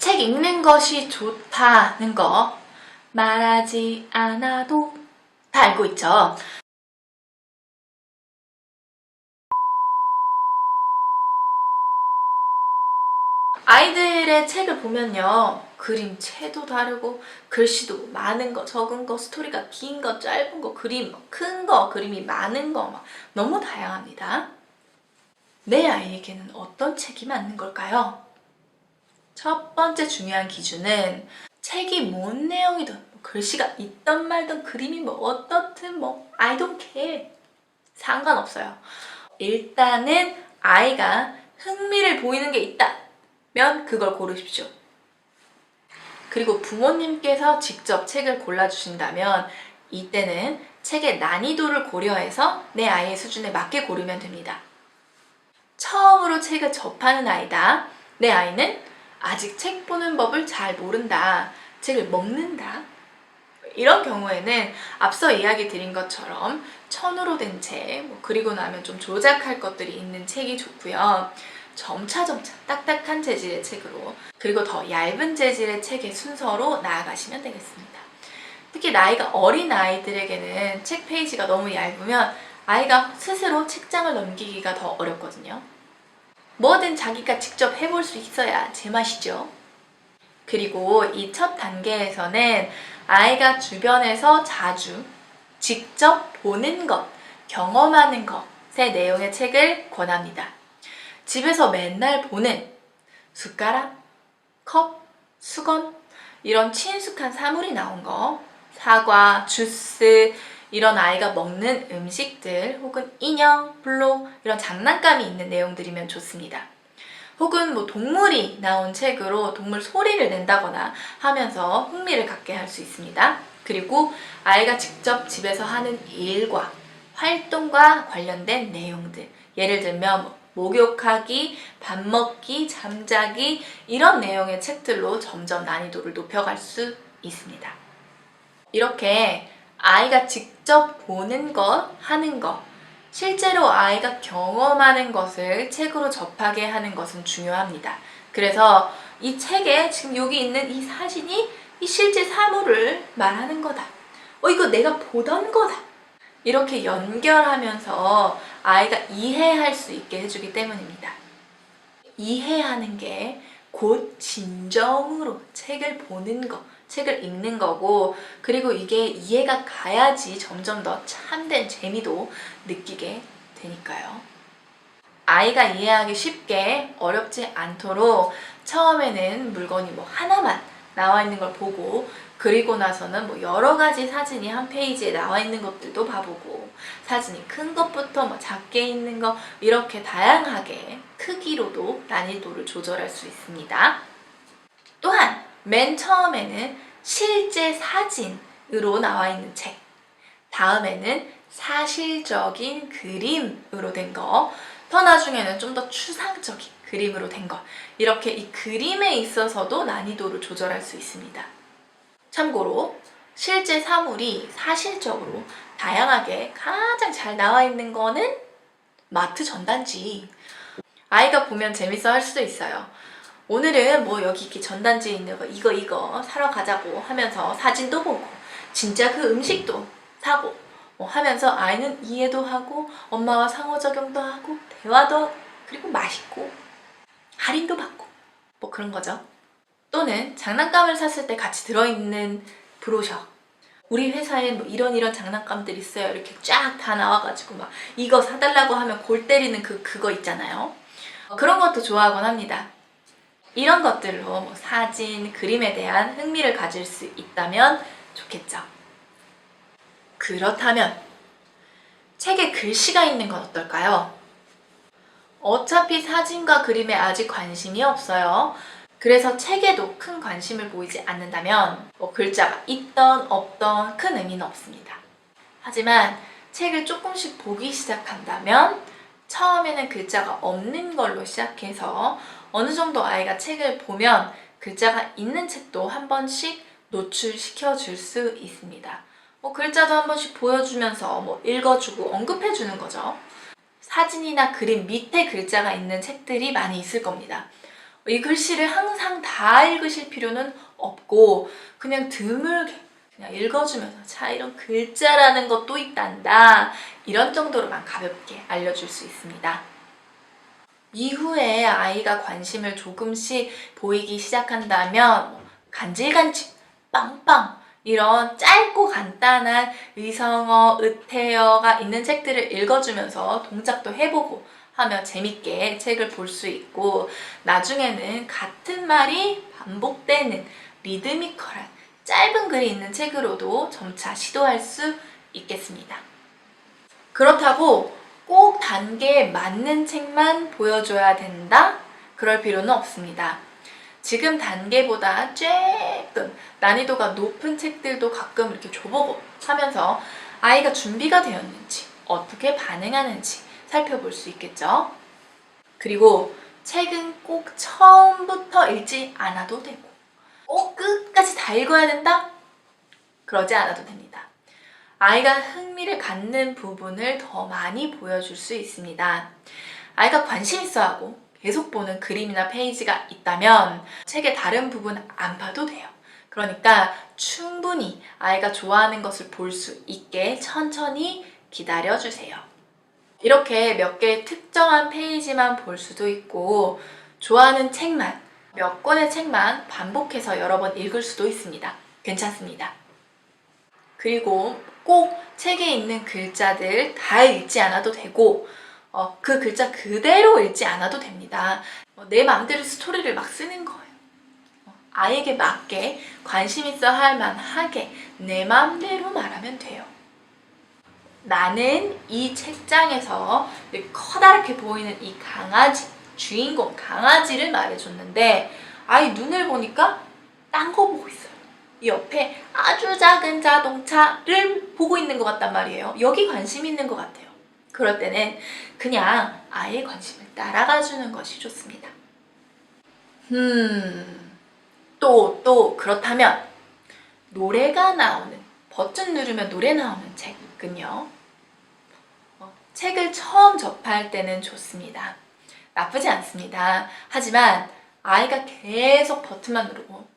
책 읽는 것이 좋다는 거 말하지 않아도 다 알고 있죠. 아이들의 책을 보면요, 그림체도 다르고 글씨도 많은 거, 적은 거, 스토리가 긴 거, 짧은 거, 그림 큰 거, 그림이 많은 거 막 너무 다양합니다. 내 아이에게는 어떤 책이 맞는 걸까요? 첫 번째 중요한 기준은 책이 뭔 내용이든 글씨가 있던 말든 그림이 뭐 어떻든 뭐 I don't care, 상관없어요. 일단은 아이가 흥미를 보이는 게 있다면 그걸 고르십시오. 그리고 부모님께서 직접 책을 골라주신다면 이때는 책의 난이도를 고려해서 내 아이의 수준에 맞게 고르면 됩니다. 처음으로 책을 접하는 아이다. 내 아이는 아직 책 보는 법을 잘 모른다. 책을 먹는다. 이런 경우에는 앞서 이야기 드린 것처럼 천으로 된 책, 그리고 나면 좀 조작할 것들이 있는 책이 좋고요. 점차점차 딱딱한 재질의 책으로, 그리고 더 얇은 재질의 책의 순서로 나아가시면 되겠습니다. 특히 나이가 어린 아이들에게는 책 페이지가 너무 얇으면 아이가 스스로 책장을 넘기기가 더 어렵거든요. 뭐든 자기가 직접 해볼 수 있어야 제맛이죠. 그리고 이 첫 단계에서는 아이가 주변에서 자주 직접 보는 것, 경험하는 것의 내용의 책을 권합니다. 집에서 맨날 보는 숟가락, 컵, 수건, 이런 친숙한 사물이 나온 거, 사과, 주스, 이런 아이가 먹는 음식들, 혹은 인형, 블록, 이런 장난감이 있는 내용들이면 좋습니다. 혹은 뭐 동물이 나온 책으로 동물 소리를 낸다거나 하면서 흥미를 갖게 할 수 있습니다. 그리고 아이가 직접 집에서 하는 일과 활동과 관련된 내용들, 예를 들면 목욕하기, 밥 먹기, 잠자기, 이런 내용의 책들로 점점 난이도를 높여갈 수 있습니다. 이렇게 아이가 직접 보는 것, 하는 것, 실제로 아이가 경험하는 것을 책으로 접하게 하는 것은 중요합니다. 그래서 이 책에 지금 여기 있는 이 사진이 이 실제 사물을 말하는 거다. 이거 내가 보던 거다. 이렇게 연결하면서 아이가 이해할 수 있게 해주기 때문입니다. 이해하는 게 곧 진정으로 책을 보는 거, 책을 읽는 거고, 그리고 이게 이해가 가야지 점점 더 참된 재미도 느끼게 되니까요. 아이가 이해하기 쉽게 어렵지 않도록 처음에는 물건이 뭐 하나만 나와 있는 걸 보고, 그리고 나서는 뭐 여러 가지 사진이 한 페이지에 나와 있는 것들도 봐보고, 사진이 큰 것부터 뭐 작게 있는 거, 이렇게 다양하게 크기로도 난이도를 조절할 수 있습니다. 또한 맨 처음에는 실제 사진으로 나와 있는 책, 다음에는 사실적인 그림으로 된 거, 더 나중에는 좀 더 추상적인 그림으로 된 거, 이렇게 이 그림에 있어서도 난이도를 조절할 수 있습니다. 참고로 실제 사물이 사실적으로 다양하게 가장 잘 나와 있는 거는 마트 전단지. 아이가 보면 재밌어 할 수도 있어요. 오늘은 뭐 여기 이렇게 전단지에 있는 거 이거 사러 가자고 하면서 사진도 보고 진짜 그 음식도 사고 하면서 아이는 이해도 하고 엄마와 상호작용도 하고 대화도 하고 그리고 맛있고 할인도 받고 뭐 그런 거죠. 또는 장난감을 샀을 때 같이 들어있는 브로셔, 우리 회사엔 뭐 이런 장난감들 있어요, 이렇게 쫙 다 나와가지고 막 이거 사달라고 하면 골 때리는 그거 있잖아요. 그런 것도 좋아하곤 합니다. 이런 것들로 뭐 사진, 그림에 대한 흥미를 가질 수 있다면 좋겠죠. 그렇다면 책에 글씨가 있는 건 어떨까요? 어차피 사진과 그림에 아직 관심이 없어요. 그래서 책에도 큰 관심을 보이지 않는다면 뭐 글자가 있던 없던 큰 의미는 없습니다. 하지만 책을 조금씩 보기 시작한다면 처음에는 글자가 없는 걸로 시작해서 어느 정도 아이가 책을 보면 글자가 있는 책도 한 번씩 노출시켜 줄 수 있습니다. 글자도 한 번씩 보여주면서 읽어주고 언급해주는 거죠. 사진이나 그림 밑에 글자가 있는 책들이 많이 있을 겁니다. 이 글씨를 항상 다 읽으실 필요는 없고 그냥 드물게 그냥 읽어주면서 자, 이런 글자라는 것도 있단다. 이런 정도로만 가볍게 알려줄 수 있습니다. 이후에 아이가 관심을 조금씩 보이기 시작한다면 간질간질, 빵빵 이런 짧고 간단한 의성어, 의태어가 있는 책들을 읽어주면서 동작도 해보고 하며 재밌게 책을 볼 수 있고 나중에는 같은 말이 반복되는 리드미컬한 짧은 글이 있는 책으로도 점차 시도할 수 있겠습니다. 그렇다고 꼭 단계에 맞는 책만 보여줘야 된다? 그럴 필요는 없습니다. 지금 단계보다 조금 난이도가 높은 책들도 가끔 이렇게 줘보고 하면서 아이가 준비가 되었는지 어떻게 반응하는지 살펴볼 수 있겠죠. 그리고 책은 꼭 처음부터 읽지 않아도 되고 꼭 끝까지 다 읽어야 된다? 그러지 않아도 됩니다. 아이가 흥미를 갖는 부분을 더 많이 보여줄 수 있습니다. 아이가 관심 있어 하고 계속 보는 그림이나 페이지가 있다면 책의 다른 부분 안 봐도 돼요. 그러니까 충분히 아이가 좋아하는 것을 볼 수 있게 천천히 기다려주세요. 이렇게 몇 개의 특정한 페이지만 볼 수도 있고 좋아하는 책만, 몇 권의 책만 반복해서 여러 번 읽을 수도 있습니다. 괜찮습니다. 그리고 꼭 책에 있는 글자들 다 읽지 않아도 되고 그 글자 그대로 읽지 않아도 됩니다. 내 마음대로 스토리를 막 쓰는 거예요. 아이에게 맞게 관심 있어 할 만하게 내 마음대로 말하면 돼요. 나는 이 책장에서 커다랗게 보이는 이 강아지, 주인공 강아지를 말해줬는데 아이 눈을 보니까 딴 거 보고 있어요. 이 옆에 아주 작은 자동차를 보고 있는 것 같단 말이에요. 여기 관심 있는 것 같아요. 그럴 때는 그냥 아이의 관심을 따라가 주는 것이 좋습니다. 또 그렇다면 노래가 나오는, 버튼 누르면 노래 나오는 책은요. 책을 처음 접할 때는 좋습니다. 나쁘지 않습니다. 하지만 아이가 계속 버튼만 누르고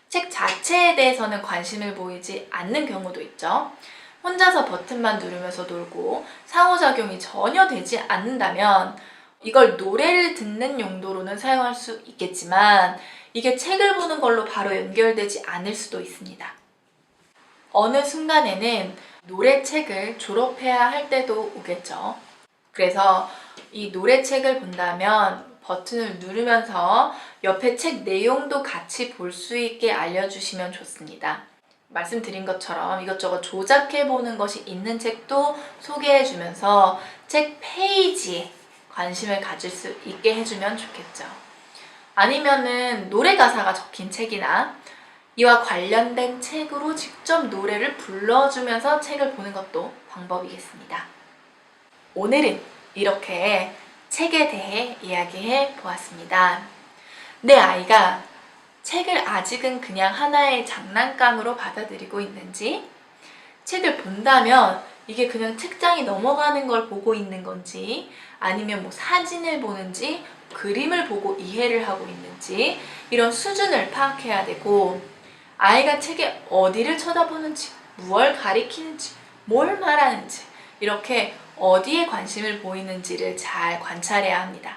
책 자체에 대해서는 관심을 보이지 않는 경우도 있죠. 혼자서 버튼만 누르면서 놀고 상호작용이 전혀 되지 않는다면 이걸 노래를 듣는 용도로는 사용할 수 있겠지만 이게 책을 보는 걸로 바로 연결되지 않을 수도 있습니다. 어느 순간에는 노래책을 졸업해야 할 때도 오겠죠. 그래서 이 노래책을 본다면 버튼을 누르면서 옆에 책 내용도 같이 볼 수 있게 알려주시면 좋습니다. 말씀드린 것처럼 이것저것 조작해보는 것이 있는 책도 소개해주면서 책 페이지에 관심을 가질 수 있게 해주면 좋겠죠. 아니면은 노래 가사가 적힌 책이나 이와 관련된 책으로 직접 노래를 불러주면서 책을 보는 것도 방법이겠습니다. 오늘은 이렇게 책에 대해 이야기해 보았습니다. 내 아이가 책을 아직은 그냥 하나의 장난감으로 받아들이고 있는지, 책을 본다면 이게 그냥 책장이 넘어가는 걸 보고 있는 건지, 아니면 뭐 사진을 보는지, 그림을 보고 이해를 하고 있는지 이런 수준을 파악해야 되고 아이가 책에 어디를 쳐다보는지, 무엇을 가리키는지, 뭘 말하는지 이렇게 어디에 관심을 보이는지를 잘 관찰해야 합니다.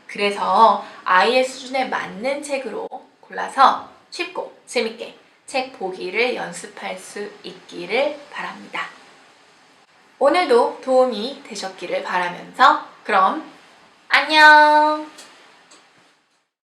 그래서 아이의 수준에 맞는 책으로 골라서 쉽고 재밌게 책 보기를 연습할 수 있기를 바랍니다. 오늘도 도움이 되셨기를 바라면서 그럼 안녕!